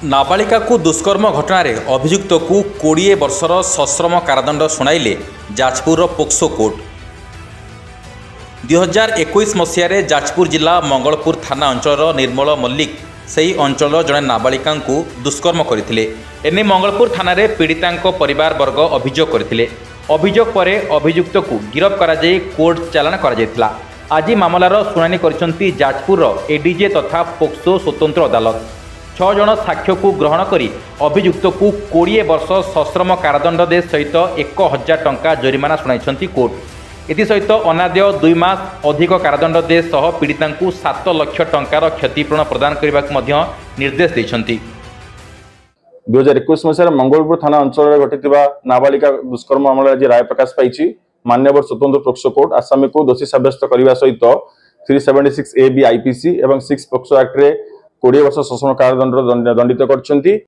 नाबालिका को दुष्कर्म घटन अभियुक्त को 20 वर्षर सश्रम कारादंड शुणाइले जाजपुर पोक्सो कोर्ट। 2021 मसीह जाजपुर जिला मंगलपुर थाना अंचल निर्मल मल्लिक सही अंचल जड़े नाबालिका को दुष्कर्म करते। एने मंगलपुर थाना पीड़िता परिवार वर्ग अभियोग करते। अभियोग पर अभियुक्त को गिरफ्त कर कोर्ट चालाण कर आज मामलार शुणाणी कर जाजपुर एडीजे तथा पोक्सो स्वतंत्र अदालत 6 जन साक्ष्य को ग्रहण करी अभियुक्त को 20 वर्ष सश्रम कारादंड दे सहित 1000 टंका जरिमाना शुणाई कोर्ट। एसहित अनाद्य 2 मास अधिक कारादंड दे सह पीड़िता को 7 लाख टंकार क्षतिपूरण प्रदान करने को निर्देश देते। 2021 मसीह मंगलपुर थाना अंचल घटी नाबालिका दुष्कर्म मामला आज राय प्रकाश पाई। मान्यवर स्वतंत्र पोक्सो कोर्ट आसामी को दोषी सब्यस्त करने सहित 376 AB IPC और 6 पोक्सो एक्ट 20 वर्ष सश्रम कारादंड दंडित कर।